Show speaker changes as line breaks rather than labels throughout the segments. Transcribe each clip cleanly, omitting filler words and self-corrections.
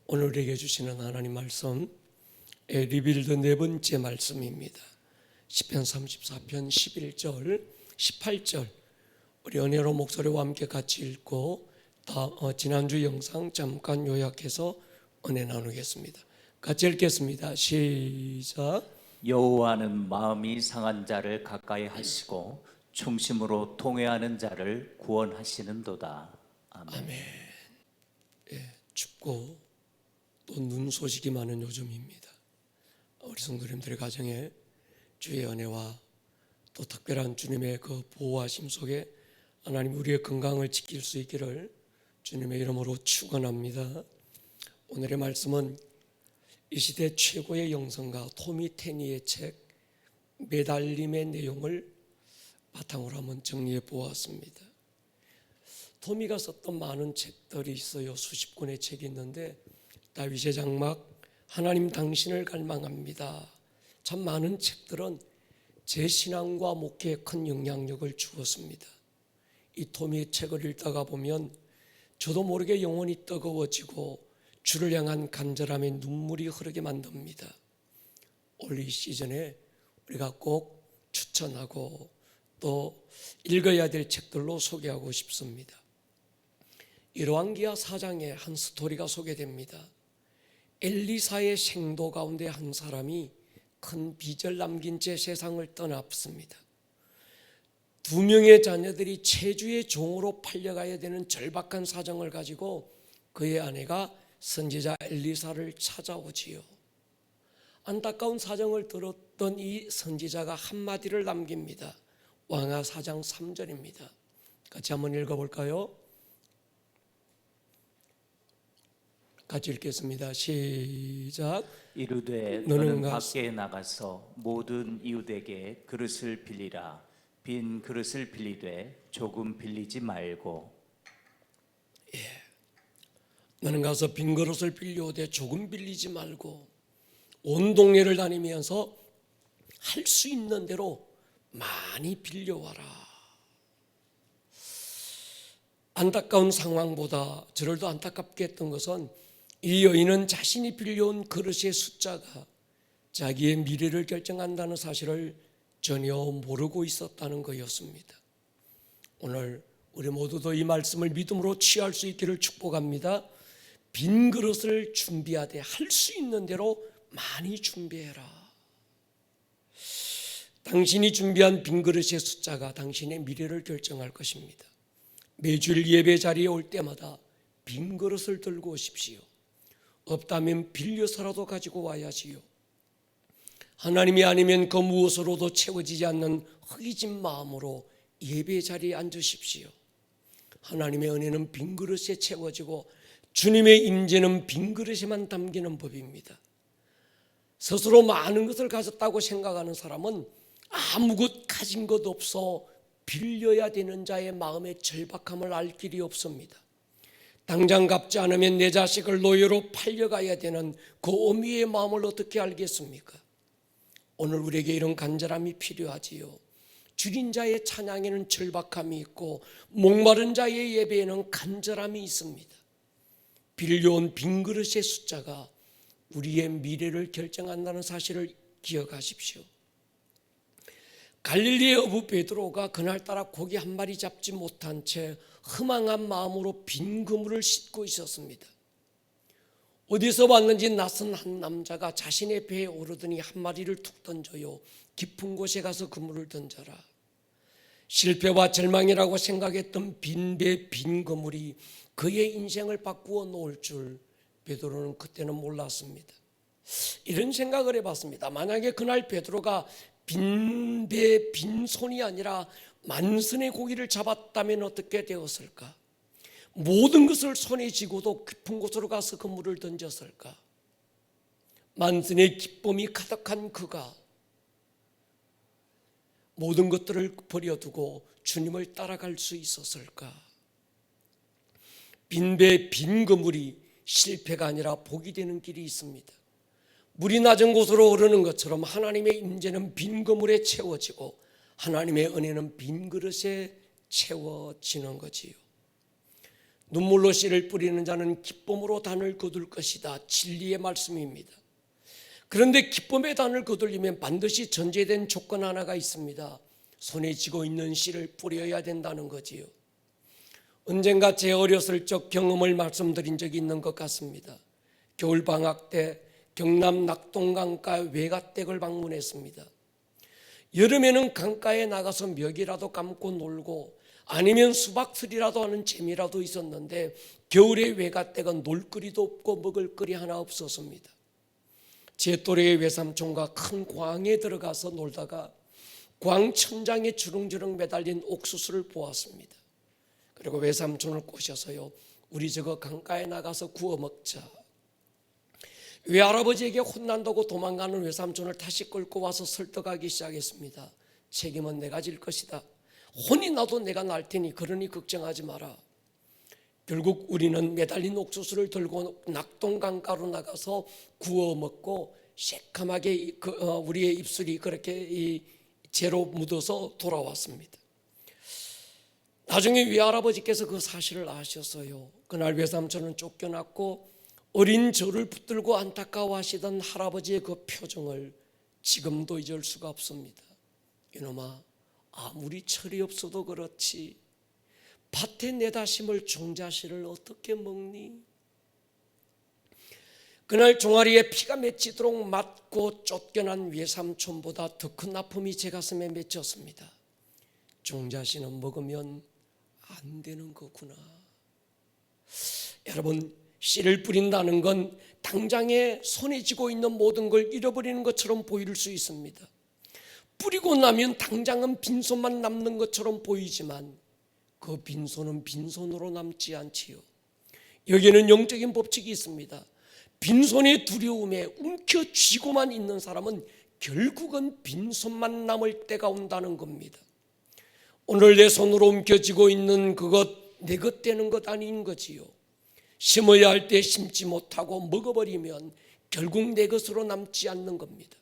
오늘 우리에게 주시는 하나님 말씀 리빌드 네 번째 말씀입니다. 시편 34편 11절 18절 우리 은혜로 목소리와 함께 같이 읽고 지난주 영상 잠깐 요약해서 은혜 나누겠습니다. 같이 읽겠습니다. 시작.
여호와는 마음이 상한 자를 가까이 하시고 중심으로 통회하는 자를 구원하시는도다. 아멘.
춥고 또 눈 소식이 많은 요즘입니다. 우리 성도님들의 가정에 주의 은혜와 또 특별한 주님의 그 보호하심 속에 하나님 우리의 건강을 지킬 수 있기를 주님의 이름으로 축원합니다. 오늘의 말씀은 이 시대 최고의 영성가 토미 테니의 책 매달림의 내용을 바탕으로 한번 정리해 보았습니다. 토미가 썼던 많은 책들이 있어요. 수십 권의 책이 있는데 다윗의 장막, 하나님 당신을 갈망합니다. 참 많은 책들은 제 신앙과 목회에 큰 영향력을 주었습니다. 이 토미의 책을 읽다가 보면 저도 모르게 영혼이 뜨거워지고 주를 향한 간절함에 눈물이 흐르게 만듭니다. 올 이 시즌에 우리가 꼭 추천하고 또 읽어야 될 책들로 소개하고 싶습니다. 열왕기하 4장에 한 스토리가 소개됩니다. 엘리사의 생도 가운데 한 사람이 큰 빚을 남긴 채 세상을 떠났습니다. 2명의 자녀들이 체주의 종으로 팔려가야 되는 절박한 사정을 가지고 그의 아내가 선지자 엘리사를 찾아오지요. 안타까운 사정을 들었던 이 선지자가 한마디를 남깁니다. 왕하 4장 3절입니다. 같이 한번 읽어볼까요? 같이 읽겠습니다. 시작.
이르되 너는 밖에 나가서 모든 이웃에게 그릇을 빌리라. 빈 그릇을 빌리되 조금 빌리지 말고.
너는 가서 빈 그릇을 빌려오되 조금 빌리지 말고 온 동네를 다니면서 할 수 있는 대로 많이 빌려와라. 안타까운 상황보다 저를 더 안타깝게 했던 것은 이 여인은 자신이 빌려온 그릇의 숫자가 자기의 미래를 결정한다는 사실을 전혀 모르고 있었다는 것이었습니다. 오늘 우리 모두도 이 말씀을 믿음으로 취할 수 있기를 축복합니다. 빈 그릇을 준비하되 할 수 있는 대로 많이 준비해라. 당신이 준비한 빈 그릇의 숫자가 당신의 미래를 결정할 것입니다. 매주일 예배 자리에 올 때마다 빈 그릇을 들고 오십시오. 없다면 빌려서라도 가지고 와야지요. 하나님이 아니면 그 무엇으로도 채워지지 않는 허기진 마음으로 예배 자리에 앉으십시오. 하나님의 은혜는 빈 그릇에 채워지고 주님의 임재는 빈 그릇에만 담기는 법입니다. 스스로 많은 것을 가졌다고 생각하는 사람은 아무것 가진 것 없어 빌려야 되는 자의 마음의 절박함을 알 길이 없습니다. 당장 갚지 않으면 내 자식을 노예로 팔려가야 되는 그 어미의 마음을 어떻게 알겠습니까? 오늘 우리에게 이런 간절함이 필요하지요. 줄인 자의 찬양에는 절박함이 있고 목마른 자의 예배에는 간절함이 있습니다. 빌려온 빈 그릇의 숫자가 우리의 미래를 결정한다는 사실을 기억하십시오. 갈릴리의 어부 베드로가 그날따라 고기 한 마리 잡지 못한 채 허망한 마음으로 빈 그물을 싣고 있었습니다. 어디서 왔는지 낯선 한 남자가 자신의 배에 오르더니 한 마리를 툭 던져요. 깊은 곳에 가서 그물을 던져라. 실패와 절망이라고 생각했던 빈 배, 빈 그물이 그의 인생을 바꾸어 놓을 줄 베드로는 그때는 몰랐습니다. 이런 생각을 해봤습니다. 만약에 그날 베드로가 빈 배, 빈 손이 아니라 만선의 고기를 잡았다면 어떻게 되었을까? 모든 것을 손에 쥐고도 깊은 곳으로 가서 그물을 던졌을까? 만선의 기쁨이 가득한 그가 모든 것들을 버려두고 주님을 따라갈 수 있었을까? 빈 배, 빈 그물이 실패가 아니라 복이 되는 길이 있습니다. 물이 낮은 곳으로 흐르는 것처럼 하나님의 임재는 빈 그물에 채워지고 하나님의 은혜는 빈 그릇에 채워지는 거지요. 눈물로 씨를 뿌리는 자는 기쁨으로 단을 거둘 것이다. 진리의 말씀입니다. 그런데 기쁨의 단을 거두려면 반드시 전제된 조건 하나가 있습니다. 손에 쥐고 있는 씨를 뿌려야 된다는 거지요. 언젠가 제 어렸을 적 경험을 말씀드린 적이 있는 것 같습니다. 겨울방학 때 경남 낙동강가 외가댁을 방문했습니다. 여름에는 강가에 나가서 먹이라도 감고 놀고 아니면 수박틀이라도 하는 재미라도 있었는데 겨울에 외가댁은 놀거리도 없고 먹을거리 하나 없었습니다. 제 또래의 외삼촌과 큰 광에 들어가서 놀다가 광 천장에 주렁주렁 매달린 옥수수를 보았습니다. 그리고 외삼촌을 꼬셔서요, 우리 저거 강가에 나가서 구워 먹자. 외할아버지에게 혼난다고 도망가는 외삼촌을 다시 끌고 와서 설득하기 시작했습니다. 책임은 내가 질 것이다. 혼이 나도 내가 날 테니 그러니 걱정하지 마라. 결국 우리는 매달린 옥수수를 들고 낙동강가로 나가서 구워 먹고 새카맣게 우리의 입술이 그렇게 재로 묻어서 돌아왔습니다. 나중에 외할아버지께서 그 사실을 아셨어요. 그날 외삼촌은 쫓겨났고 어린 저를 붙들고 안타까워하시던 할아버지의 그 표정을 지금도 잊을 수가 없습니다. 이놈아, 아무리 철이 없어도 그렇지 밭에 내다 심을 종자씨를 어떻게 먹니? 그날 종아리에 피가 맺히도록 맞고 쫓겨난 외삼촌보다 더 큰 아픔이 제 가슴에 맺혔습니다. 종자씨는 먹으면 안 되는 거구나. 여러분, 씨를 뿌린다는 건 당장에 손에 쥐고 있는 모든 걸 잃어버리는 것처럼 보일 수 있습니다. 뿌리고 나면 당장은 빈손만 남는 것처럼 보이지만 그 빈손은 빈손으로 남지 않지요. 여기에는 영적인 법칙이 있습니다. 빈손의 두려움에 움켜쥐고만 있는 사람은 결국은 빈손만 남을 때가 온다는 겁니다. 오늘 내 손으로 움켜쥐고 있는 그것 내 것 되는 것 아닌 거지요. 심어야 할 때 심지 못하고 먹어버리면 결국 내 것으로 남지 않는 겁니다.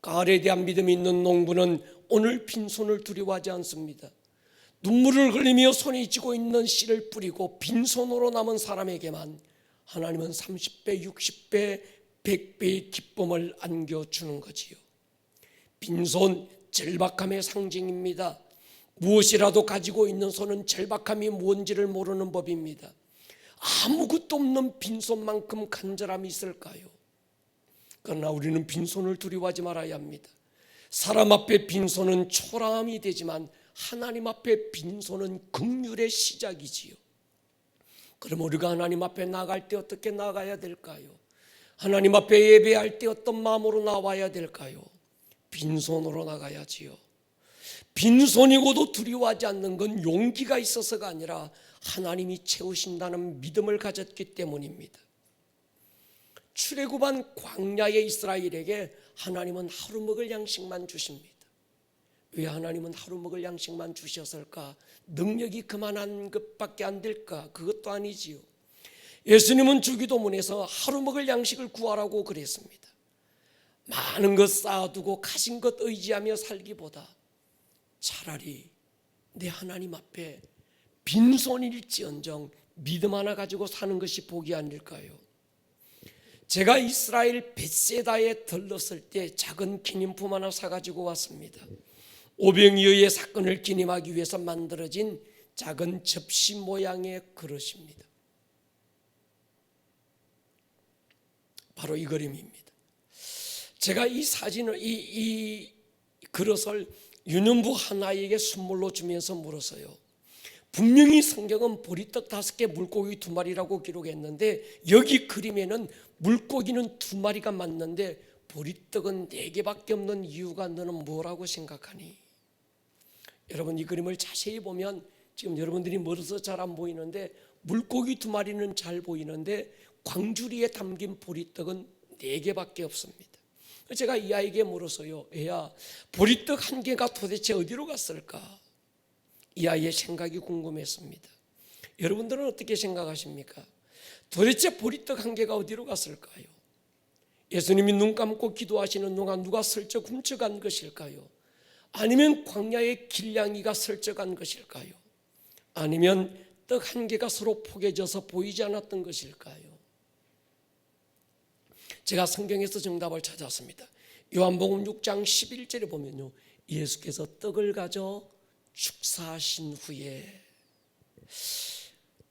가을에 대한 믿음이 있는 농부는 오늘 빈손을 두려워하지 않습니다. 눈물을 흘리며 손에 쥐고 있는 씨를 뿌리고 빈손으로 남은 사람에게만 하나님은 30배, 60배, 100배의 기쁨을 안겨주는 거지요. 빈손 절박함의 상징입니다. 무엇이라도 가지고 있는 손은 절박함이 무엇인지를 모르는 법입니다. 아무것도 없는 빈손만큼 간절함이 있을까요? 그러나 우리는 빈손을 두려워하지 말아야 합니다. 사람 앞에 빈손은 초라함이 되지만 하나님 앞에 빈손은 긍휼의 시작이지요. 그럼 우리가 하나님 앞에 나갈 때 어떻게 나가야 될까요? 하나님 앞에 예배할 때 어떤 마음으로 나와야 될까요? 빈손으로 나가야지요. 빈손이고도 두려워하지 않는 건 용기가 있어서가 아니라 하나님이 채우신다는 믿음을 가졌기 때문입니다. 출애굽한 광야의 이스라엘에게 하나님은 하루 먹을 양식만 주십니다. 왜 하나님은 하루 먹을 양식만 주셨을까? 능력이 그만한 것밖에 안 될까? 그것도 아니지요. 예수님은 주기도문에서 하루 먹을 양식을 구하라고 그랬습니다. 많은 것 쌓아두고 가진 것 의지하며 살기보다 차라리 내 하나님 앞에 빈손일지언정 믿음 하나 가지고 사는 것이 복이 아닐까요? 제가 이스라엘 벳세다에 들렀을 때 작은 기념품 하나 사가지고 왔습니다. 오병이어의 사건을 기념하기 위해서 만들어진 작은 접시 모양의 그릇입니다. 바로 이 그림입니다. 제가 이 사진을 이 그릇을 유년부 하나에게 선물로 주면서 물었어요. 분명히 성경은 보리떡 5개 물고기 2마리라고 기록했는데 여기 그림에는 물고기는 2마리가 맞는데 보리떡은 4개밖에 없는 이유가 너는 뭐라고 생각하니? 여러분, 이 그림을 자세히 보면 지금 여러분들이 멀어서 잘 안 보이는데 물고기 2마리는 잘 보이는데 광주리에 담긴 보리떡은 4개밖에 없습니다. 제가 이 아이에게 물었어요. 애야, 보리떡 1개가 도대체 어디로 갔을까? 이 아이의 생각이 궁금했습니다. 여러분들은 어떻게 생각하십니까? 도대체 보리떡 1개가 어디로 갔을까요? 예수님이 눈 감고 기도하시는 동안 누가 슬쩍 훔쳐간 것일까요? 아니면 광야의 길냥이가 슬쩍한 것일까요? 아니면 떡 한 개가 서로 포개져서 보이지 않았던 것일까요? 제가 성경에서 정답을 찾았습니다. 요한복음 6장 11절에 보면요, 예수께서 떡을 가져 축사하신 후에,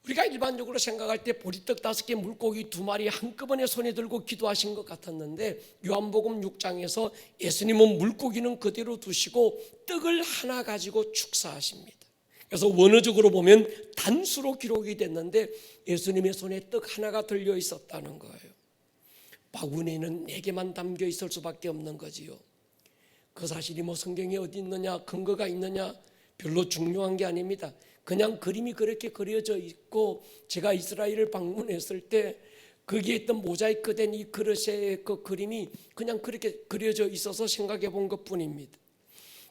우리가 일반적으로 생각할 때 보리떡 5개, 물고기 2마리 한꺼번에 손에 들고 기도하신 것 같았는데, 요한복음 6장에서 예수님은 물고기는 그대로 두시고 떡을 하나 가지고 축사하십니다. 그래서 원어적으로 보면 단수로 기록이 됐는데 예수님의 손에 떡 하나가 들려 있었다는 거예요. 바구니에는 4개만 담겨 있을 수밖에 없는 거지요. 그 사실이 뭐 성경에 어디 있느냐, 근거가 있느냐, 별로 중요한 게 아닙니다. 그냥 그림이 그렇게 그려져 있고, 제가 이스라엘을 방문했을 때 거기에 있던 모자이크 된 이 그릇의 그 그림이 그냥 그렇게 그려져 있어서 생각해 본 것뿐입니다.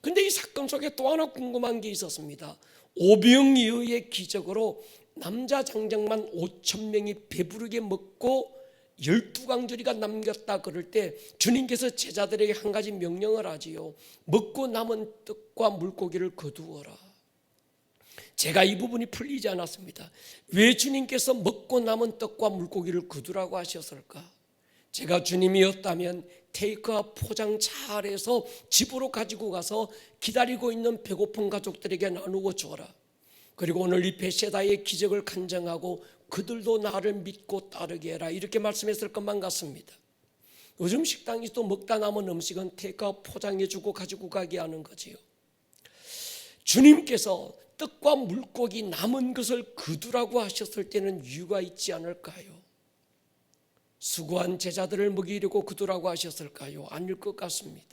근데 이 사건 속에 또 하나 궁금한 게 있었습니다. 오병이어의 기적으로 남자 장정만 5,000명이 배부르게 먹고 12강조리가 남겼다 그럴 때 주님께서 제자들에게 한 가지 명령을 하지요. 먹고 남은 떡과 물고기를 거두어라. 제가 이 부분이 풀리지 않았습니다. 왜 주님께서 먹고 남은 떡과 물고기를 거두라고 하셨을까? 제가 주님이었다면 테이크아웃 포장 잘해서 집으로 가지고 가서 기다리고 있는 배고픈 가족들에게 나누고 줘라. 그리고 오늘 이 베세다의 기적을 간증하고 그들도 나를 믿고 따르게 해라, 이렇게 말씀했을 것만 같습니다. 요즘 식당에서도 먹다 남은 음식은 테이크아웃 포장해주고 가지고 가게 하는 거지요. 주님께서 떡과 물고기 남은 것을 거두라고 하셨을 때는 이유가 있지 않을까요? 수고한 제자들을 먹이려고 거두라고 하셨을까요? 아닐 것 같습니다.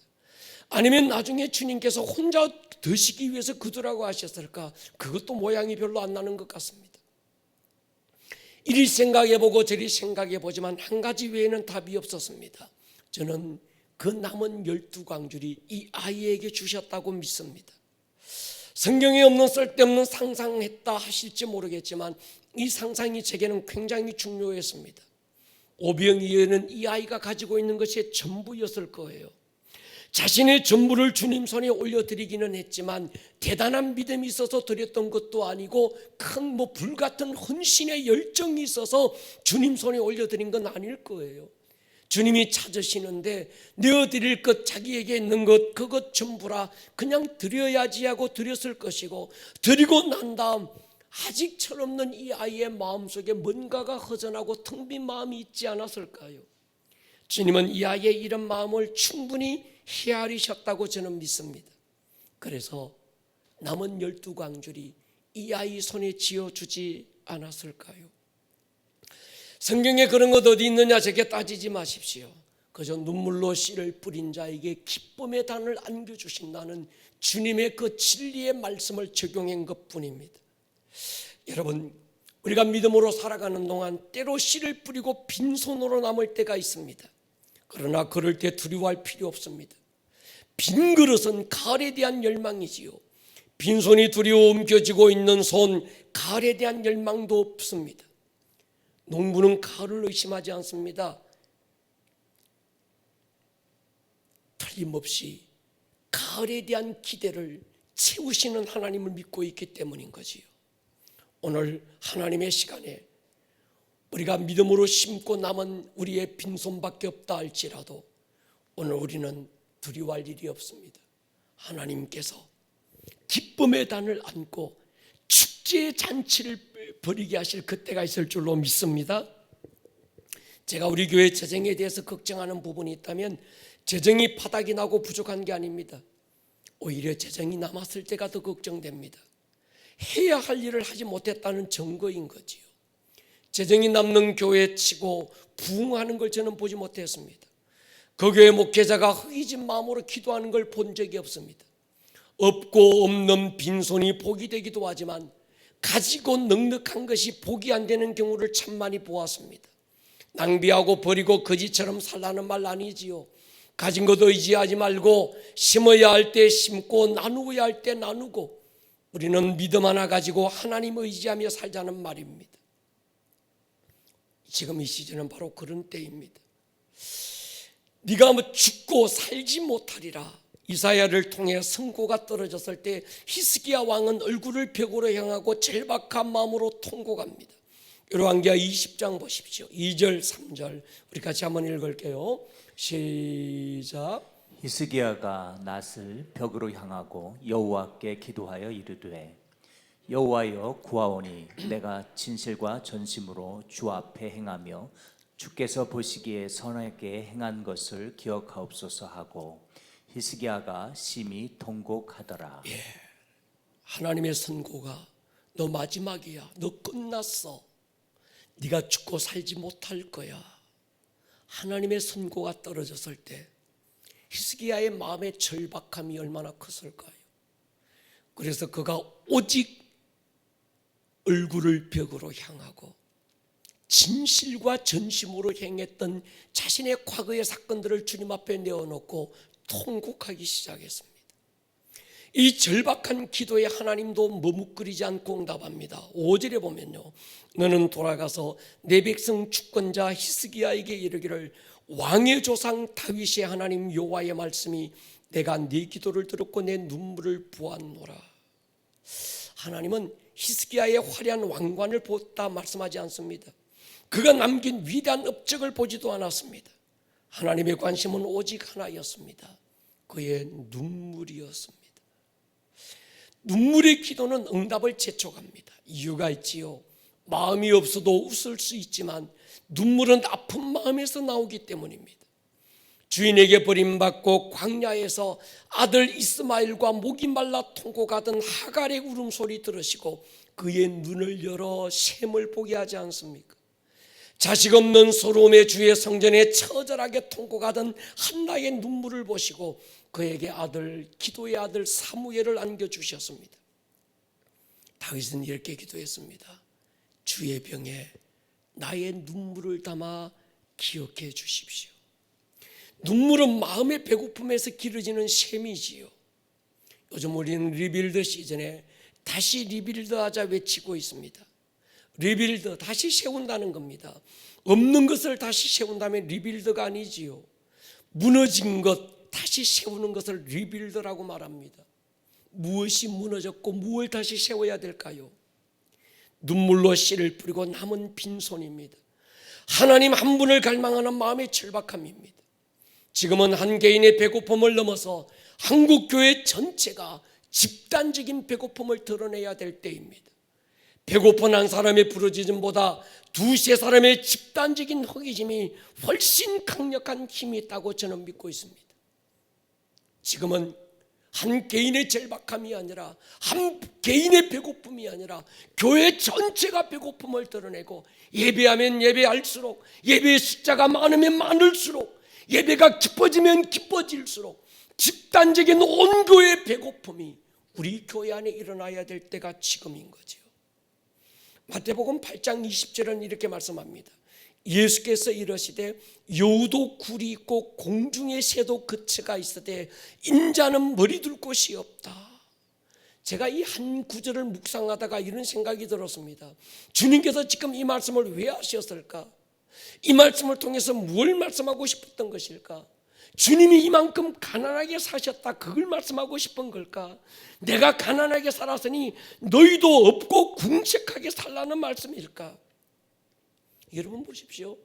아니면 나중에 주님께서 혼자 드시기 위해서 거두라고 하셨을까? 그것도 모양이 별로 안 나는 것 같습니다. 이리 생각해보고 저리 생각해보지만 한 가지 외에는 답이 없었습니다. 저는 그 남은 12광줄이 이 아이에게 주셨다고 믿습니다. 성경에 없는 쓸데없는 상상했다 하실지 모르겠지만 이 상상이 제게는 굉장히 중요했습니다. 오병이어는 이 아이가 가지고 있는 것이 전부였을 거예요. 자신의 전부를 주님 손에 올려드리기는 했지만 대단한 믿음이 있어서 드렸던 것도 아니고 큰 불같은 헌신의 열정이 있어서 주님 손에 올려드린 건 아닐 거예요. 주님이 찾으시는데 내어드릴 것, 자기에게 있는 것, 그것 전부라 그냥 드려야지 하고 드렸을 것이고, 드리고 난 다음 아직 철없는 이 아이의 마음속에 뭔가가 허전하고 텅 빈 마음이 있지 않았을까요? 주님은 이 아이의 이런 마음을 충분히 헤아리셨다고 저는 믿습니다. 그래서 남은 12광줄이 이 아이 손에 쥐어주지 않았을까요? 성경에 그런 것 어디 있느냐 제게 따지지 마십시오. 그저 눈물로 씨를 뿌린 자에게 기쁨의 단을 안겨주신다는 주님의 그 진리의 말씀을 적용한 것뿐입니다. 여러분, 우리가 믿음으로 살아가는 동안 때로 씨를 뿌리고 빈손으로 남을 때가 있습니다. 그러나 그럴 때 두려워할 필요 없습니다. 빈 그릇은 가을에 대한 열망이지요. 빈손이 두려워 옮겨지고 있는 손, 가을에 대한 열망도 없습니다. 농부는 가을을 의심하지 않습니다. 틀림없이 가을에 대한 기대를 채우시는 하나님을 믿고 있기 때문인 거지요. 오늘 하나님의 시간에 우리가 믿음으로 심고 남은 우리의 빈손밖에 없다 할지라도 오늘 우리는 두려워할 일이 없습니다. 하나님께서 기쁨의 단을 안고 축제의 잔치를 벌이게 하실 그때가 있을 줄로 믿습니다. 제가 우리 교회 재정에 대해서 걱정하는 부분이 있다면 재정이 바닥이 나고 부족한 게 아닙니다. 오히려 재정이 남았을 때가 더 걱정됩니다. 해야 할 일을 하지 못했다는 증거인 거지요. 재정이 남는 교회 치고 부흥하는 걸 저는 보지 못했습니다. 그 교회 목회자가 허기진 마음으로 기도하는 걸 본 적이 없습니다. 없고 없는 빈손이 복이 되기도 하지만 가지고 넉넉한 것이 복이 안 되는 경우를 참 많이 보았습니다. 낭비하고 버리고 거지처럼 살라는 말 아니지요. 가진 것 의지하지 말고 심어야 할 때 심고 나누어야 할 때 나누고 우리는 믿음 하나 가지고 하나님 의지하며 살자는 말입니다. 지금 이 시즌은 바로 그런 때입니다. 네가 죽고 살지 못하리라, 이사야를 통해 선고가 떨어졌을 때 히스기야 왕은 얼굴을 벽으로 향하고 절박한 마음으로 통곡합니다. 열왕기하 20장 보십시오. 2절 3절 우리 같이 한번 읽을게요. 시작.
히스기야가 낯을 벽으로 향하고 여호와께 기도하여 이르되 여호와여 구하오니 내가 진실과 전심으로 주 앞에 행하며 주께서 보시기에 선하게 행한 것을 기억하옵소서 하고 히스기야가 심히 통곡하더라.
하나님의 선고가 너 마지막이야. 너 끝났어. 네가 죽고 살지 못할 거야. 하나님의 선고가 떨어졌을 때 히스기야의 마음의 절박함이 얼마나 컸을까요? 그래서 그가 오직 얼굴을 벽으로 향하고 진실과 전심으로 행했던 자신의 과거의 사건들을 주님 앞에 내어놓고 통곡하기 시작했습니다. 이 절박한 기도에 하나님도 머뭇거리지 않고 응답합니다. 5절에 보면요, 너는 돌아가서 내 백성 주권자 히스기야에게 이르기를 왕의 조상 다윗의 하나님 여호와의 말씀이 내가 네 기도를 들었고 내 눈물을 보았노라. 하나님은 히스기야의 화려한 왕관을 보았다 말씀하지 않습니다. 그가 남긴 위대한 업적을 보지도 않았습니다. 하나님의 관심은 오직 하나였습니다. 그의 눈물이었습니다. 눈물의 기도는 응답을 재촉합니다. 이유가 있지요. 마음이 없어도 웃을 수 있지만 눈물은 아픈 마음에서 나오기 때문입니다. 주인에게 버림받고 광야에서 아들 이스마엘과 목이 말라 통곡하던 하갈의 울음소리 들으시고 그의 눈을 열어 셈을 보게 하지 않습니까? 자식 없는 소돔의 주의 성전에 처절하게 통곡하던 한나의 눈물을 보시고 그에게 기도의 아들 사무엘을 안겨주셨습니다. 다윗은 이렇게 기도했습니다. 주의 병에 나의 눈물을 담아 기억해 주십시오. 눈물은 마음의 배고픔에서 길어지는 셈이지요. 요즘 우리는 리빌드 시즌에 다시 리빌드하자 외치고 있습니다. 리빌드, 다시 세운다는 겁니다. 없는 것을 다시 세운다면 리빌드가 아니지요. 무너진 것 다시 세우는 것을 리빌드라고 말합니다. 무엇이 무너졌고 무엇을 다시 세워야 될까요? 눈물로 씨를 뿌리고 남은 빈손입니다. 하나님 한 분을 갈망하는 마음의 절박함입니다. 지금은 한 개인의 배고픔을 넘어서 한국교회 전체가 집단적인 배고픔을 드러내야 될 때입니다. 배고픈 한 사람의 부르짖음보다 두세 사람의 집단적인 허기짐이 훨씬 강력한 힘이 있다고 저는 믿고 있습니다. 지금은 한 개인의 절박함이 아니라 한 개인의 배고픔이 아니라 교회 전체가 배고픔을 드러내고 예배하면 예배할수록 예배의 숫자가 많으면 많을수록 예배가 깊어지면 깊어질수록 집단적인 온 교회의 배고픔이 우리 교회 안에 일어나야 될 때가 지금인 거죠. 마태복음 8장 20절은 이렇게 말씀합니다. 예수께서 이르시되 여우도 굴이 있고 공중의 새도 그체가 있으되 인자는 머리 둘 곳이 없다. 제가 이 한 구절을 묵상하다가 이런 생각이 들었습니다. 주님께서 지금 이 말씀을 왜 하셨을까? 이 말씀을 통해서 뭘 말씀하고 싶었던 것일까? 주님이 이만큼 가난하게 사셨다, 그걸 말씀하고 싶은 걸까? 내가 가난하게 살았으니 너희도 없고 궁색하게 살라는 말씀일까? 여러분 보십시오.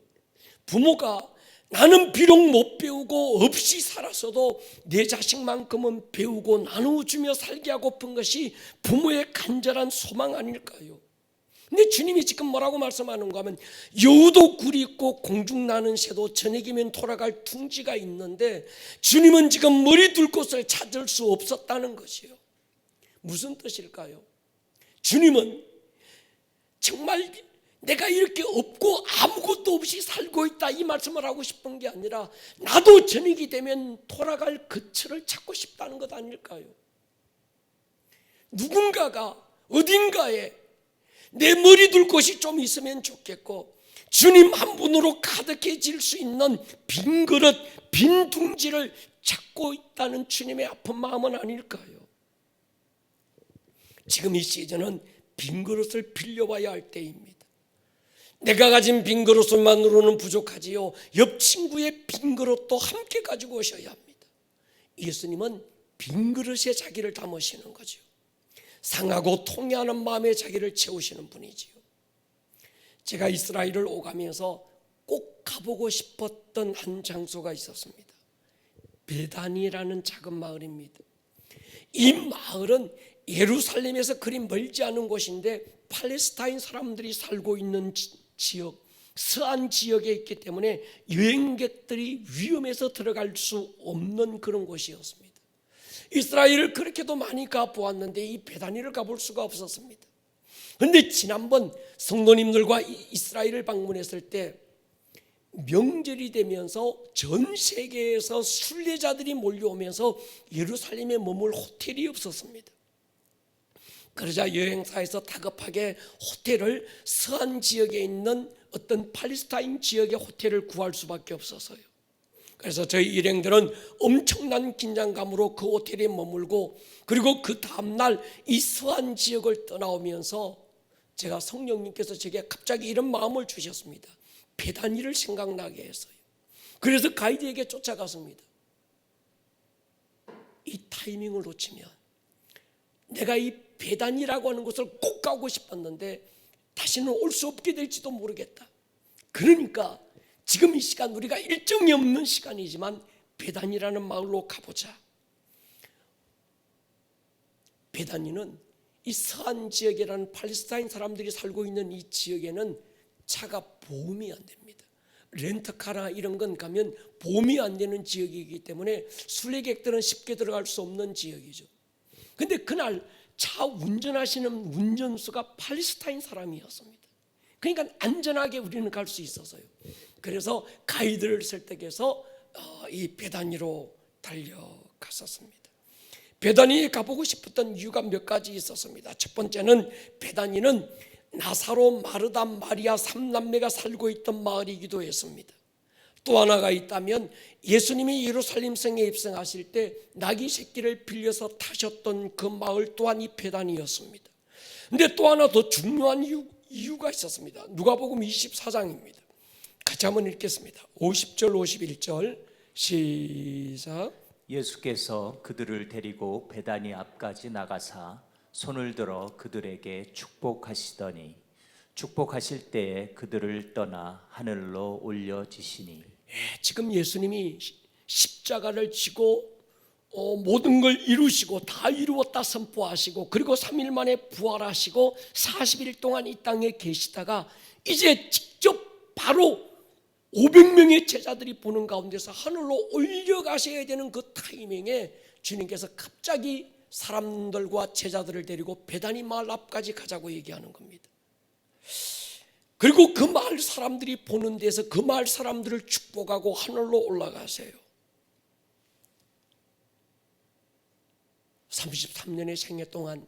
부모가 나는 비록 못 배우고 없이 살았어도 내 자식만큼은 배우고 나누어주며 살게 하고픈 것이 부모의 간절한 소망 아닐까요? 근데 주님이 지금 뭐라고 말씀하는가 하면 여우도 굴이 있고 공중 나는 새도 저녁이면 돌아갈 둥지가 있는데 주님은 지금 머리 둘 곳을 찾을 수 없었다는 것이요. 무슨 뜻일까요? 주님은 정말 내가 이렇게 없고 아무것도 없이 살고 있다 이 말씀을 하고 싶은 게 아니라 나도 저녁이 되면 돌아갈 그처를 찾고 싶다는 것 아닐까요? 누군가가 어딘가에 내 머리 둘 곳이 좀 있으면 좋겠고 주님 한 분으로 가득해질 수 있는 빈 그릇, 빈 둥지를 찾고 있다는 주님의 아픈 마음은 아닐까요? 지금 이 시즌은 빈 그릇을 빌려와야 할 때입니다. 내가 가진 빈 그릇만으로는 부족하지요. 옆 친구의 빈 그릇도 함께 가지고 오셔야 합니다. 예수님은 빈 그릇에 자기를 담으시는 거죠. 상하고 통해하는 마음에 자기를 채우시는 분이지요. 제가 이스라엘을 오가면서 꼭 가보고 싶었던 한 장소가 있었습니다. 베단이라는 작은 마을입니다. 이 마을은 예루살렘에서 그리 멀지 않은 곳인데 팔레스타인 사람들이 살고 있는 지역, 서안 지역에 있기 때문에 여행객들이 위험해서 들어갈 수 없는 그런 곳이었습니다. 이스라엘을 그렇게도 많이 가보았는데 이 베다니를 가볼 수가 없었습니다. 그런데 지난번 성도님들과 이스라엘을 방문했을 때 명절이 되면서 전 세계에서 순례자들이 몰려오면서 예루살렘에 머물 호텔이 없었습니다. 그러자 여행사에서 다급하게 호텔을 서안 지역에 있는 어떤 팔레스타인 지역의 호텔을 구할 수밖에 없었어요. 그래서 저희 일행들은 엄청난 긴장감으로 그 호텔에 머물고, 그리고 그 다음날 이 서안 지역을 떠나오면서 제가 성령님께서 제게 갑자기 이런 마음을 주셨습니다. 베다니를 생각나게 했어요. 그래서 가이드에게 쫓아갔습니다. 이 타이밍을 놓치면 내가 이 베단이라고 하는 곳을 꼭 가고 싶었는데 다시는 올 수 없게 될지도 모르겠다. 그러니까 지금 이 시간 우리가 일정이 없는 시간이지만 베단이라는 마을로 가보자. 베단이는 이 서안 지역이라는 팔레스타인 사람들이 살고 있는 이 지역에는 차가 보험이 안 됩니다. 렌터카나 이런 건 가면 보험이 안 되는 지역이기 때문에 순례객들은 쉽게 들어갈 수 없는 지역이죠. 근데 그날 차 운전하시는 운전수가 팔레스타인 사람이었습니다. 그러니까 안전하게 우리는 갈 수 있어서요. 그래서 가이드를 설득해서 이 베다니로 달려갔었습니다. 베다니에 가보고 싶었던 이유가 몇 가지 있었습니다. 첫 번째는 베다니는 나사로, 마르다, 마리아 3남매가 살고 있던 마을이기도 했습니다. 또 하나가 있다면 예수님이 예루살렘 성에 입성하실 때 나귀 새끼를 빌려서 타셨던 그 마을 또한 이 베단이었습니다. 그런데 또 하나 더 중요한 이유가 있었습니다. 누가복음 24장입니다. 같이 한번 읽겠습니다. 50절 51절 시작.
예수께서 그들을 데리고 베다니 앞까지 나가사 손을 들어 그들에게 축복하시더니 축복하실 때에 그들을 떠나 하늘로 올려지시니.
지금 예수님이 십자가를 지고 모든 걸 이루시고 다 이루었다 선포하시고, 그리고 3일 만에 부활하시고 40일 동안 이 땅에 계시다가 이제 직접 바로 500명의 제자들이 보는 가운데서 하늘로 올려가셔야 되는 그 타이밍에 주님께서 갑자기 사람들과 제자들을 데리고 베다니 마을 앞까지 가자고 얘기하는 겁니다. 그리고 그 마을 사람들이 보는 데서 그 마을 사람들을 축복하고 하늘로 올라가세요. 33년의 생애 동안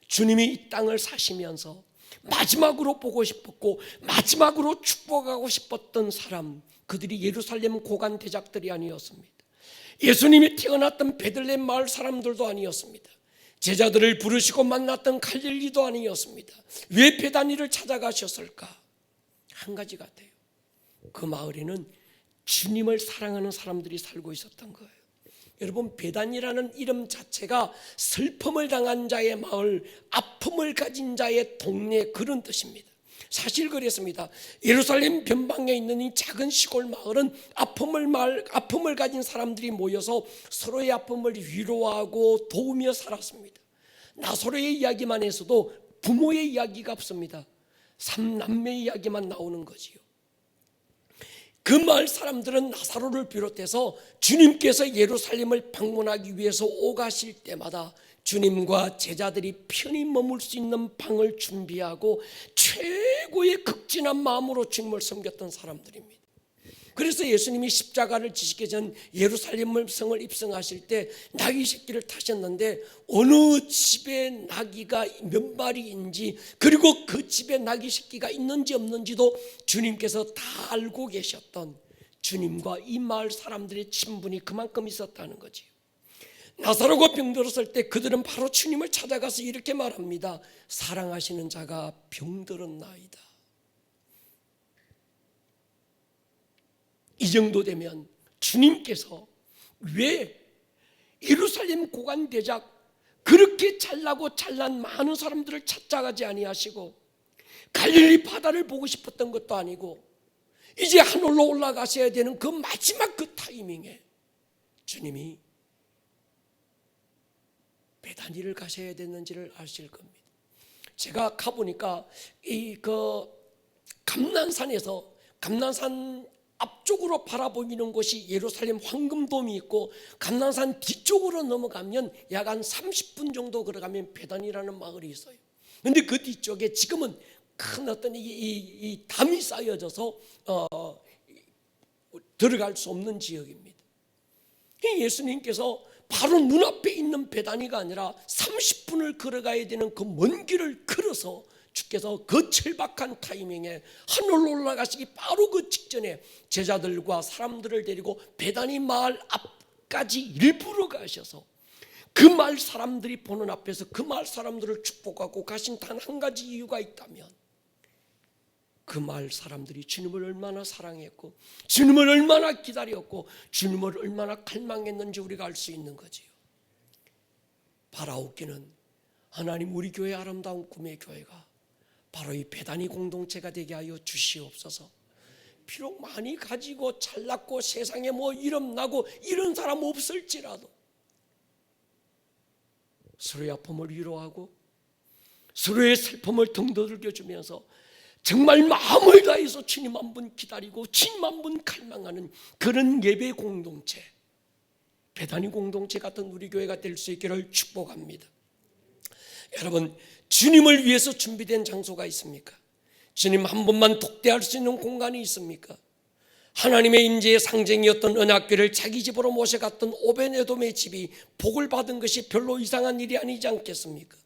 주님이 이 땅을 사시면서 마지막으로 보고 싶었고 마지막으로 축복하고 싶었던 사람, 그들이 예루살렘 고관 대작들이 아니었습니다. 예수님이 태어났던 베들레헴 마을 사람들도 아니었습니다. 제자들을 부르시고 만났던 갈릴리도 아니었습니다. 왜 베다니를 찾아가셨을까? 한 가지 같아요. 그 마을에는 주님을 사랑하는 사람들이 살고 있었던 거예요. 여러분, 베단이라는 이름 자체가 슬픔을 당한 자의 마을, 아픔을 가진 자의 동네, 그런 뜻입니다. 사실 그랬습니다. 예루살렘 변방에 있는 이 작은 시골 마을은 아픔을 가진 사람들이 모여서 서로의 아픔을 위로하고 도우며 살았습니다. 나사로의 이야기만 해서도 부모의 이야기가 없습니다. 3남매의 이야기만 나오는 거지요. 그 마을 사람들은 나사로를 비롯해서 주님께서 예루살렘을 방문하기 위해서 오가실 때마다 주님과 제자들이 편히 머물 수 있는 방을 준비하고 최고의 극진한 마음으로 주님을 섬겼던 사람들입니다. 그래서 예수님이 십자가를 지시기 전 예루살렘 성을 입성하실 때 나귀 새끼를 타셨는데 어느 집에 나귀가 몇 마리인지, 그리고 그 집에 나귀 새끼가 있는지 없는지도 주님께서 다 알고 계셨던, 주님과 이 마을 사람들의 친분이 그만큼 있었다는 거지. 나사로가 병들었을 때 그들은 바로 주님을 찾아가서 이렇게 말합니다. 사랑하시는 자가 병들었나이다. 이 정도 되면 주님께서 왜 예루살렘 고관 대작 그렇게 잘나고 잘난 많은 사람들을 찾아가지 아니하시고 갈릴리 바다를 보고 싶었던 것도 아니고 이제 하늘로 올라가셔야 되는 그 마지막 그 타이밍에 주님이 베다니를 가셔야 되는지를 아실 겁니다. 제가 가보니까 감난산 앞쪽으로 바라보이는 곳이 예루살렘 황금돔이 있고 감난산 뒤쪽으로 넘어가면 약 한 30분 정도 걸어가면 베단이라는 마을이 있어요. 그런데 그 뒤쪽에 지금은 큰 어떤 이 담이 쌓여져서 들어갈 수 없는 지역입니다. 예수님께서 바로 눈앞에 있는 베다니가 아니라 30분을 걸어가야 되는 그 먼 길을 걸어서 주께서 그 절박한 타이밍에 하늘로 올라가시기 바로 그 직전에 제자들과 사람들을 데리고 베다니 마을 앞까지 일부러 가셔서 그 마을 사람들이 보는 앞에서 그 마을 사람들을 축복하고 가신 단 한 가지 이유가 있다면 그 마을 사람들이 주님을 얼마나 사랑했고 주님을 얼마나 기다렸고 주님을 얼마나 갈망했는지 우리가 알 수 있는 거지요. 바라옵기는 하나님 우리 교회 아름다운 꿈의 교회가 바로 이 베다니 공동체가 되게 하여 주시옵소서. 비록 많이 가지고 잘났고 세상에 뭐 이름 나고 이런 사람 없을지라도 서로의 아픔을 위로하고 서로의 슬픔을 등도들겨 주면서 정말 마음을 다해서 주님 한 분 기다리고 주님 한 분 갈망하는 그런 예배 공동체, 베다니 공동체 같은 우리 교회가 될 수 있기를 축복합니다. 여러분, 주님을 위해서 준비된 장소가 있습니까? 주님 한 분만 독대할 수 있는 공간이 있습니까? 하나님의 임재의 상징이었던 언약궤를 자기 집으로 모셔갔던 오베네돔의 집이 복을 받은 것이 별로 이상한 일이 아니지 않겠습니까?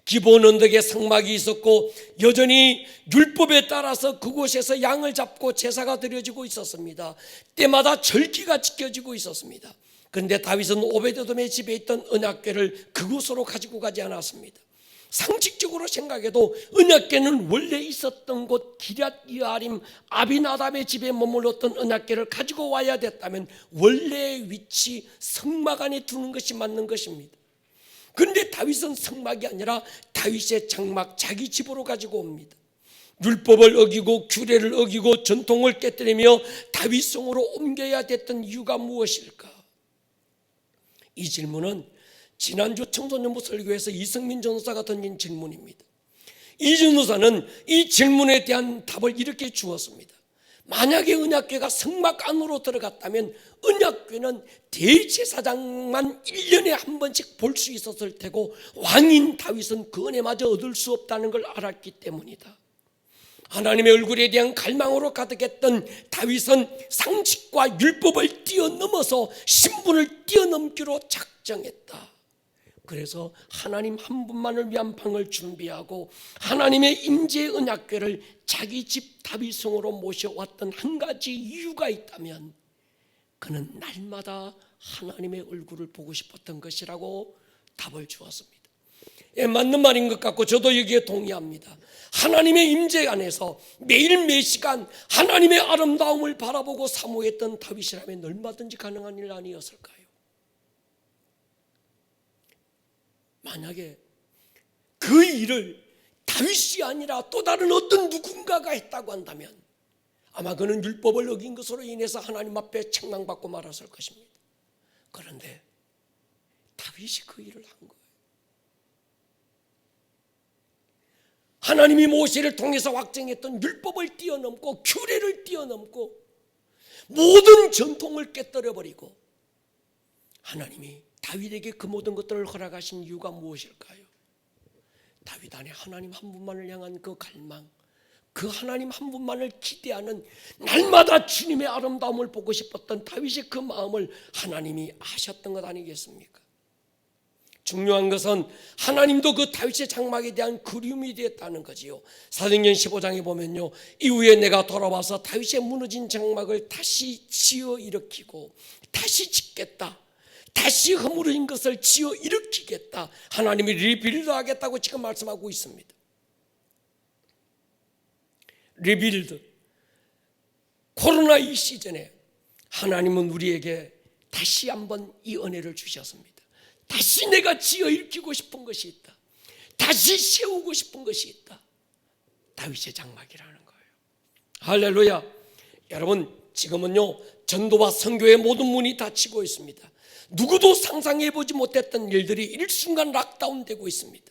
기본 언덕에 성막이 있었고 여전히 율법에 따라서 그곳에서 양을 잡고 제사가 드려지고 있었습니다. 때마다 절기가 지켜지고 있었습니다. 그런데 다윗은 오베데돔의 집에 있던 언약궤를 그곳으로 가지고 가지 않았습니다. 상식적으로 생각해도 언약궤는 원래 있었던 곳 기럇-여아림 아비나답의 집에 머물렀던 언약궤를 가지고 와야 됐다면 원래의 위치 성막 안에 두는 것이 맞는 것입니다. 그런데 다윗은 성막이 아니라 다윗의 장막 자기 집으로 가지고 옵니다. 율법을 어기고 규례를 어기고 전통을 깨뜨리며 다윗성으로 옮겨야 됐던 이유가 무엇일까? 이 질문은 지난주 청소년부 설교에서 이승민 전도사가 던진 질문입니다. 이 전도사는 이 질문에 대한 답을 이렇게 주었습니다. 만약에 언약궤가 성막 안으로 들어갔다면 언약궤는 대제사장만 1년에 한 번씩 볼 수 있었을 테고 왕인 다윗은 그 은혜마저 얻을 수 없다는 걸 알았기 때문이다. 하나님의 얼굴에 대한 갈망으로 가득했던 다윗은 상식과 율법을 뛰어넘어서 신분을 뛰어넘기로 작정했다. 그래서 하나님 한 분만을 위한 방을 준비하고 하나님의 임재의 언약궤를 자기 집 다윗성으로 모셔왔던 한 가지 이유가 있다면 그는 날마다 하나님의 얼굴을 보고 싶었던 것이라고 답을 주었습니다. 예, 맞는 말인 것 같고 저도 여기에 동의합니다. 하나님의 임재 안에서 매일 매 시간 하나님의 아름다움을 바라보고 사모했던 다윗이라면 얼마든지 가능한 일 아니었을까요? 만약에 그 일을 다윗이 아니라 또 다른 어떤 누군가가 했다고 한다면 아마 그는 율법을 어긴 것으로 인해서 하나님 앞에 책망받고 말았을 것입니다. 그런데 다윗이 그 일을 한 거예요. 하나님이 모세를 통해서 확정했던 율법을 뛰어넘고 규례를 뛰어넘고 모든 전통을 깨뜨려버리고 하나님이 다윗에게 그 모든 것들을 허락하신 이유가 무엇일까요? 다윗 안에 하나님 한 분만을 향한 그 갈망, 그 하나님 한 분만을 기대하는 날마다 주님의 아름다움을 보고 싶었던 다윗의 그 마음을 하나님이 아셨던 것 아니겠습니까? 중요한 것은 하나님도 그 다윗의 장막에 대한 그리움이 되었다는 거지요. 사도행전 15장에 보면요, 이후에 내가 돌아와서 다윗의 무너진 장막을 다시 지어 일으키고 다시 짓겠다, 다시 허물어진 것을 지어 일으키겠다, 하나님이 리빌드 하겠다고 지금 말씀하고 있습니다. 리빌드. 코로나 이 시즌에 하나님은 우리에게 다시 한번 이 은혜를 주셨습니다. 다시 내가 지어 일으키고 싶은 것이 있다. 다시 세우고 싶은 것이 있다. 다윗의 장막이라는 거예요. 할렐루야. 여러분, 지금은요 전도와 선교의 모든 문이 닫히고 있습니다. 누구도 상상해보지 못했던 일들이 일순간 락다운되고 있습니다.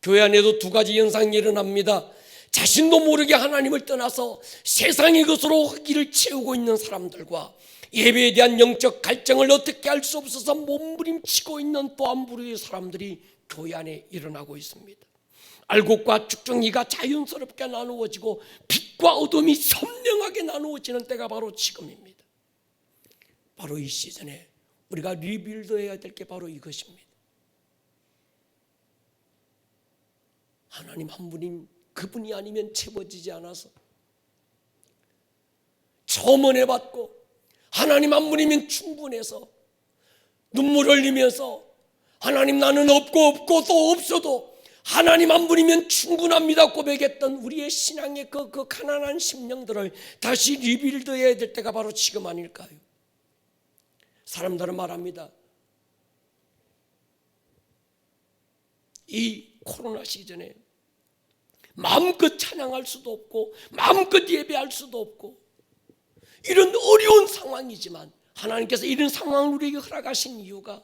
교회 안에도 두 가지 현상이 일어납니다. 자신도 모르게 하나님을 떠나서 세상의 것으로 흙기를 채우고 있는 사람들과 예배에 대한 영적 갈증을 어떻게 할 수 없어서 몸부림치고 있는 또 한 부류의 사람들이 교회 안에 일어나고 있습니다. 알곡과 쭉정이가 자연스럽게 나누어지고 빛과 어둠이 선명하게 나누어지는 때가 바로 지금입니다. 바로 이 시즌에 우리가 리빌드해야 될 게 바로 이것입니다. 하나님 한 분이 그분이 아니면 채워지지 않아서 처음 은혜 받고 하나님 한 분이면 충분해서 눈물 흘리면서 하나님 나는 없고 또 없어도 하나님 한 분이면 충분합니다 고백했던 우리의 신앙의 그 가난한 심령들을 다시 리빌드해야 될 때가 바로 지금 아닐까요? 사람들은 말합니다. 이 코로나 시즌에 마음껏 찬양할 수도 없고 마음껏 예배할 수도 없고 이런 어려운 상황이지만 하나님께서 이런 상황을 우리에게 허락하신 이유가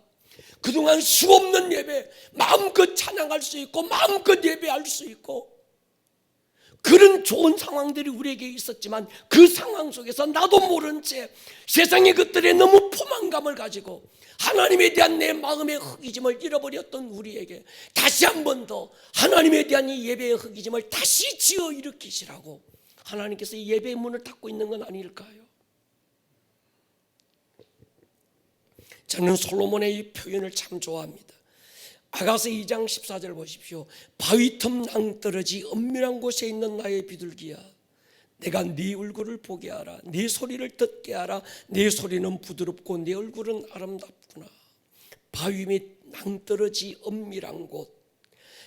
그동안 수없는 예배 마음껏 찬양할 수 있고 마음껏 예배할 수 있고 그런 좋은 상황들이 우리에게 있었지만 그 상황 속에서 나도 모른 채 세상의 것들에 너무 포만감을 가지고 하나님에 대한 내 마음의 허기짐을 잃어버렸던 우리에게 다시 한 번 더 하나님에 대한 이 예배의 허기짐을 다시 지어 일으키시라고 하나님께서 이 예배의 문을 닫고 있는 건 아닐까요? 저는 솔로몬의 이 표현을 참 좋아합니다. 아가서 2장 14절 보십시오. 바위 틈 낭떠러지 은밀한 곳에 있는 나의 비둘기야, 내가 네 얼굴을 보게 하라. 네 소리를 듣게 하라. 네 소리는 부드럽고 네 얼굴은 아름답구나. 바위 및 낭떠러지 은밀한 곳.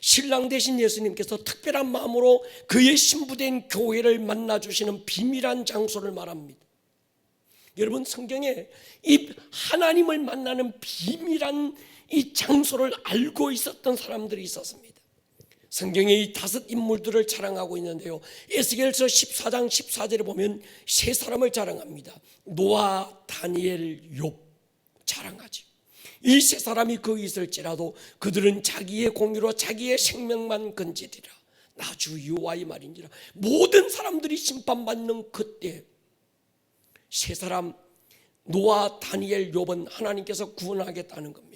신랑 되신 예수님께서 특별한 마음으로 그의 신부된 교회를 만나주시는 비밀한 장소를 말합니다. 여러분, 성경에 이 하나님을 만나는 비밀한 이 장소를 알고 있었던 사람들이 있었습니다. 성경에 이 다섯 인물들을 자랑하고 있는데요, 에스겔서 14장 14절에 보면 세 사람을 자랑합니다. 노아, 다니엘, 욥 자랑하죠. 이 세 사람이 거기 있을지라도 그들은 자기의 공의로 자기의 생명만 건지리라. 나주 여호와의 말인지라. 모든 사람들이 심판받는 그때 세 사람 노아, 다니엘, 욥은 하나님께서 구원하겠다는 겁니다.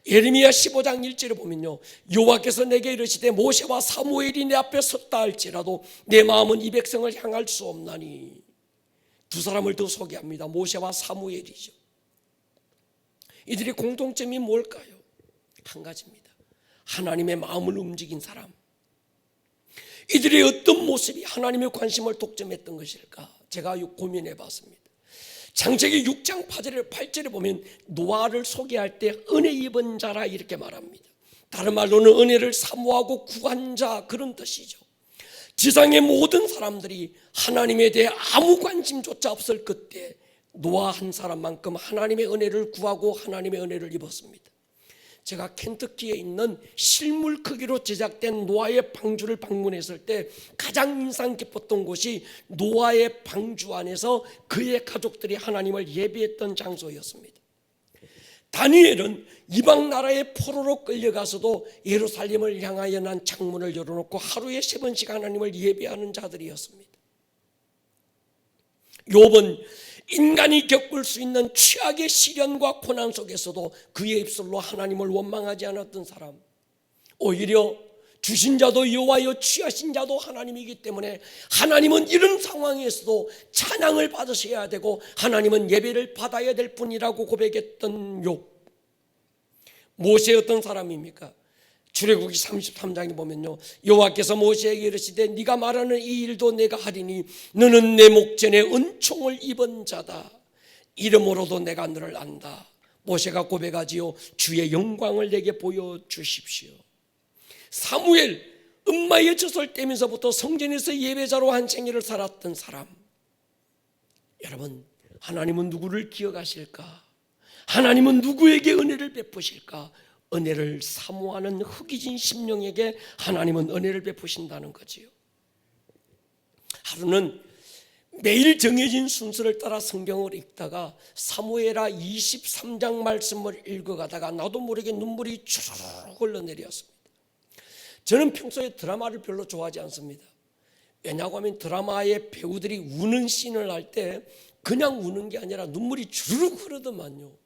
예레미야 15장 1절에 보면요, 여호와께서 내게 이르시되 모세와 사무엘이 내 앞에 섰다 할지라도 내 마음은 이 백성을 향할 수 없나니. 두 사람을 더 소개합니다. 모세와 사무엘이죠. 이들의 공통점이 뭘까요? 한 가지입니다. 하나님의 마음을 움직인 사람. 이들의 어떤 모습이 하나님의 관심을 독점했던 것일까? 제가 고민해 봤습니다. 창세기 6장 8절에 보면 노아를 소개할 때 은혜 입은 자라 이렇게 말합니다. 다른 말로는 은혜를 사모하고 구한 자, 그런 뜻이죠. 지상의 모든 사람들이 하나님에 대해 아무 관심조차 없을 그때 노아 한 사람만큼 하나님의 은혜를 구하고 하나님의 은혜를 입었습니다. 제가 켄터키에 있는 실물 크기로 제작된 노아의 방주를 방문했을 때 가장 인상 깊었던 곳이 노아의 방주 안에서 그의 가족들이 하나님을 예배했던 장소였습니다. 다니엘은 이방 나라의 포로로 끌려가서도 예루살렘을 향하여 난 창문을 열어놓고 하루에 3번씩 하나님을 예배하는 자들이었습니다. 욥은 인간이 겪을 수 있는 최악의 시련과 고난 속에서도 그의 입술로 하나님을 원망하지 않았던 사람, 오히려 주신 자도 여호와여 취하신 자도 하나님이기 때문에 하나님은 이런 상황에서도 찬양을 받으셔야 되고 하나님은 예배를 받아야 될 뿐이라고 고백했던 욥. 모세 어떤 사람입니까? 출애굽기 33장에 보면요, 여호와께서 모세에게 이르시되 네가 말하는 이 일도 내가 하리니 너는 내 목전에 은총을 입은 자다. 이름으로도 내가 너를 안다. 모세가 고백하지요. 주의 영광을 내게 보여주십시오. 사무엘, 엄마의 젖을 떼면서부터 성전에서 예배자로 한 생애를 살았던 사람. 여러분, 하나님은 누구를 기억하실까? 하나님은 누구에게 은혜를 베푸실까? 은혜를 사모하는 흑이진 심령에게 하나님은 은혜를 베푸신다는 거지요. 하루는 매일 정해진 순서를 따라 성경을 읽다가 사무엘하 23장 말씀을 읽어가다가 나도 모르게 눈물이 주르륵 흘러내렸습니다. 저는 평소에 드라마를 별로 좋아하지 않습니다. 왜냐고 하면 드라마의 배우들이 우는 씬을 할 때 그냥 우는 게 아니라 눈물이 주르륵 흐르더만요.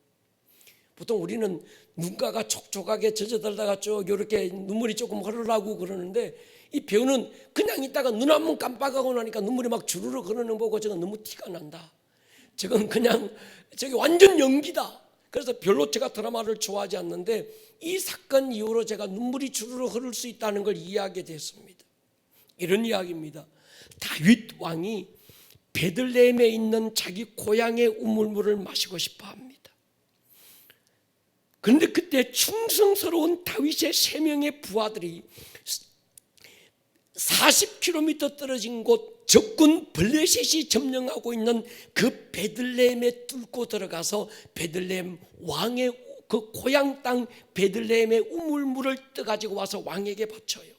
보통 우리는 눈가가 촉촉하게 젖어들다가 쭉 이렇게 눈물이 조금 흐르라고 그러는데 이 배우는 그냥 있다가 눈 한 번 깜빡하고 나니까 눈물이 막 주르륵 흐르는 거 보고 저건 너무 티가 난다. 저건 그냥 저게 완전 연기다. 그래서 별로 제가 드라마를 좋아하지 않는데 이 사건 이후로 제가 눈물이 주르륵 흐를 수 있다는 걸 이해하게 됐습니다. 이런 이야기입니다. 다윗 왕이 베들레헴에 있는 자기 고향의 우물물을 마시고 싶어 합니다. 그런데 그때 충성스러운 다윗의 3명의 부하들이 40km 떨어진 곳 적군 블레셋이 점령하고 있는 그 베들레헴에 뚫고 들어가서 베들레헴 왕의 그 고향 땅 베들레헴의 우물물을 떠가지고 와서 왕에게 바쳐요.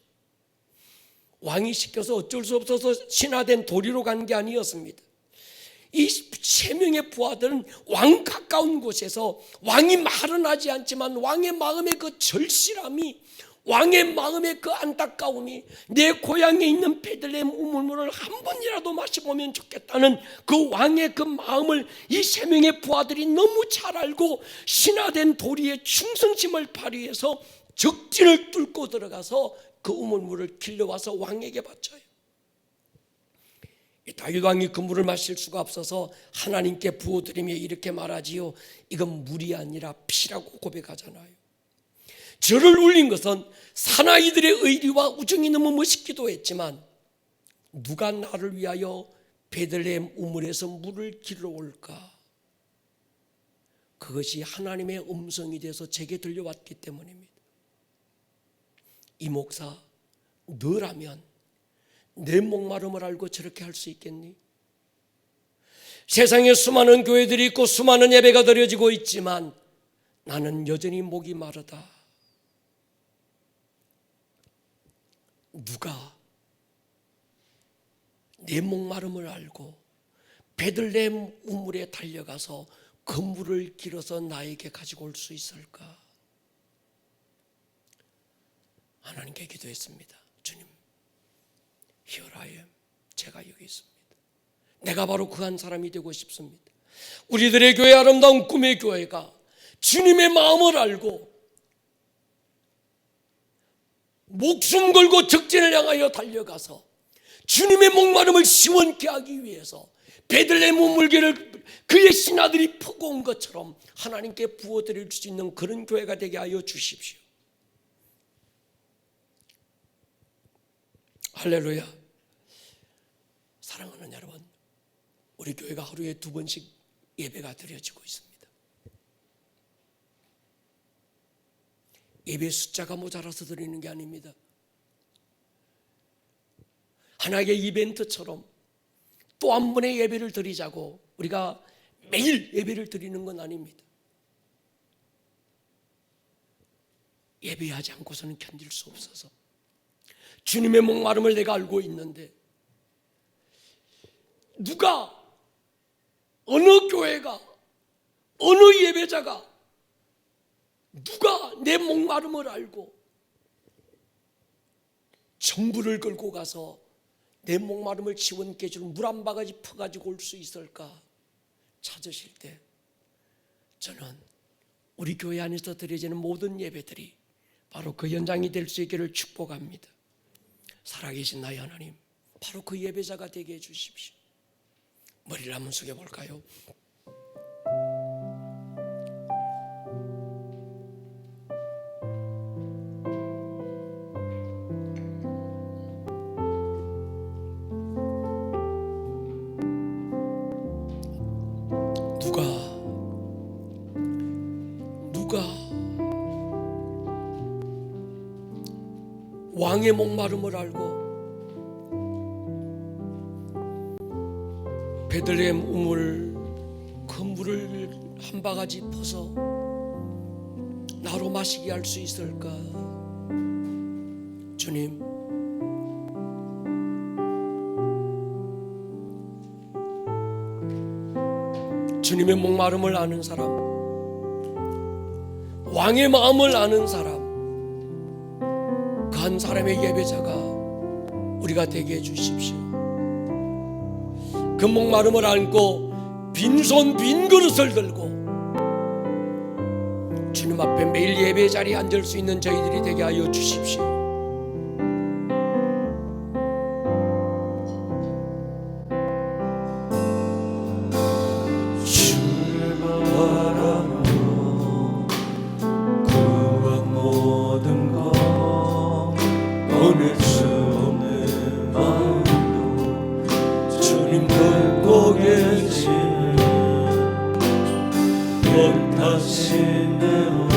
왕이 시켜서 어쩔 수 없어서 신화된 도리로 간 게 아니었습니다. 이 3명의 부하들은 왕 가까운 곳에서 왕이 말은 하지 않지만 왕의 마음의 그 절실함이, 왕의 마음의 그 안타까움이, 내 고향에 있는 베들레헴 우물물을 한 번이라도 마셔보면 좋겠다는 그 왕의 그 마음을 이 3명의 부하들이 너무 잘 알고 신화된 도리의 충성심을 발휘해서 적진을 뚫고 들어가서 그 우물물을 길러와서 왕에게 바쳐요. 다윗 왕이 그 물을 마실 수가 없어서 하나님께 부어드리며 이렇게 말하지요. 이건 물이 아니라 피라고 고백하잖아요. 저를 울린 것은 사나이들의 의리와 우정이 너무 멋있기도 했지만 누가 나를 위하여 베들레헴 우물에서 물을 길러올까? 그것이 하나님의 음성이 돼서 제게 들려왔기 때문입니다. 이 목사, 너라면 내 목마름을 알고 저렇게 할 수 있겠니? 세상에 수많은 교회들이 있고 수많은 예배가 드려지고 있지만 나는 여전히 목이 마르다. 누가 내 목마름을 알고 베들레헴 우물에 달려가서 그 물을 길어서 나에게 가지고 올 수 있을까? 하나님께 기도했습니다. 주님, Here I am. 제가 여기 있습니다. 내가 바로 그 한 사람이 되고 싶습니다. 우리들의 교회, 아름다운 꿈의 교회가 주님의 마음을 알고 목숨 걸고 적진을 향하여 달려가서 주님의 목마름을 시원케 하기 위해서 베들레헴 우물개를 그의 신하들이 퍼고온 것처럼 하나님께 부어드릴 수 있는 그런 교회가 되게 하여 주십시오. 할렐루야. 사랑하는 여러분, 우리 교회가 하루에 2번씩 예배가 드려지고 있습니다. 예배 숫자가 모자라서 드리는 게 아닙니다. 하나의 이벤트처럼 또 한 번의 예배를 드리자고 우리가 매일 예배를 드리는 건 아닙니다. 예배하지 않고서는 견딜 수 없어서 주님의 목마름을 내가 알고 있는데 누가, 어느 교회가, 어느 예배자가 누가 내 목마름을 알고 정부를 끌고 가서 내 목마름을 시원케 해주는 물 한 바가지 퍼가지고 올 수 있을까 찾으실 때 저는 우리 교회 안에서 드려지는 모든 예배들이 바로 그 현장이 될 수 있기를 축복합니다. 살아계신 나의 하나님, 바로 그 예배자가 되게 해주십시오. 머리를 한번 숙여볼까요? 누가 왕의 목마름을 알고 베들레헴 우물 그 그 물을 한 바가지 퍼서 나로 마시게 할 수 있을까? 주님, 주님의 목마름을 아는 사람, 왕의 마음을 아는 사람, 그 한 사람의 예배자가 우리가 되게 해주십시오. 그 목마름을 안고 빈손 빈 그릇을 들고 주님 앞에 매일 예배 자리에 앉을 수 있는 저희들이 되게 하여 주십시오.
주를 바라며 구한 모든 것 보낼 수 없는 마음으로 주님 듣고 계시는 원하신 대로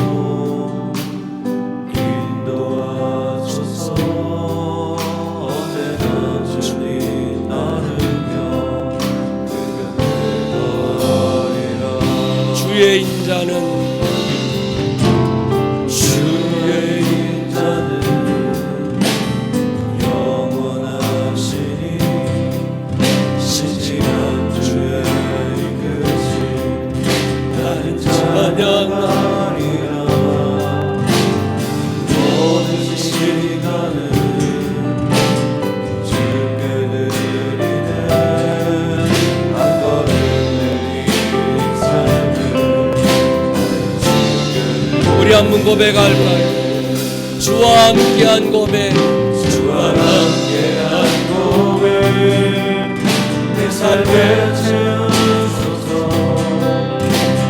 인도하소서. 언제나 주님 따르며
주의 인자는
영원하시니 신실한 주의 이끄심 나는 찬양하리라. 모든 시간을 주께 드리네. 한 걸음 내린 삶을
우리 한번 고백할까요? 주와 함께한 고백,
주와 함께한 고백 내 삶에 채우소서.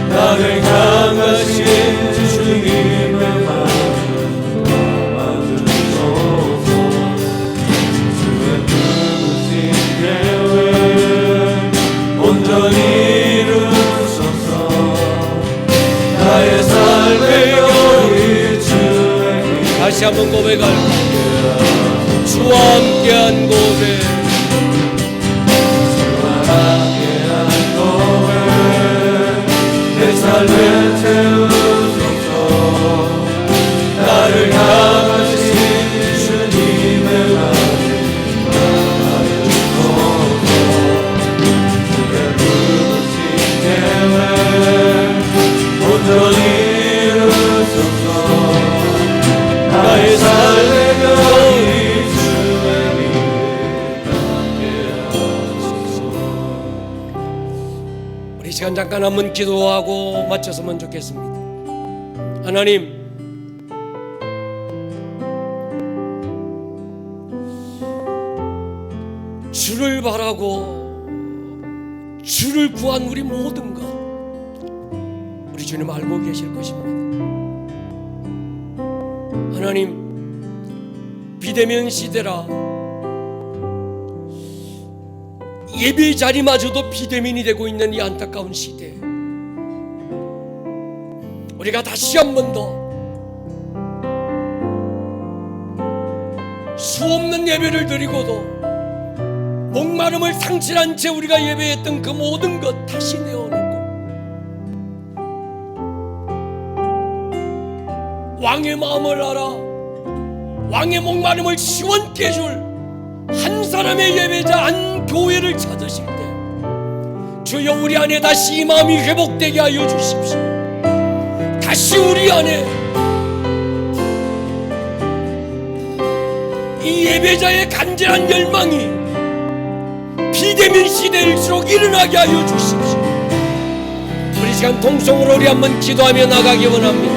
나를 향하신 주님의 마음 담아주소서. 주의 부르신 계획 온전히 이루소서. 나의 삶의 여리 주에게
다시 한번 고백할까요? 주와 함께한 고백,
함께한 고백 내 삶에 채우소서. 나를 향하신 주님의 마음 담아주소서. 주의 부르신 계획 온전히 이루소서. 나의 삶의 여리 주에게 함께하소서.
우리 시간 잠깐 한번 기도하고 마쳤으면 좋겠습니다. 하나님, 주를 바라고 주를 구한 우리 모든 것 우리 주님 알고 계실 것입니다. 하나님, 비대면 시대라 예배 자리마저도 비대면이 되고 있는 이 안타까운 시대, 우리가 다시 한 번 더 수없는 예배를 드리고도 목마름을 상실한 채 우리가 예배했던 그 모든 것 다시 내어놓고 왕의 마음을 알아 왕의 목마름을 시원케 해줄 한 사람의 예배자, 한 교회를 찾으실 때 주여 우리 안에 다시 이 마음이 회복되게 하여 주십시오. 다시 우리 안에 이 예배자의 간절한 열망이 비대면 시대일수록 일어나게 하여 주십시오. 우리 시간 통성으로 우리 한번 기도하며 나가기 원합니다.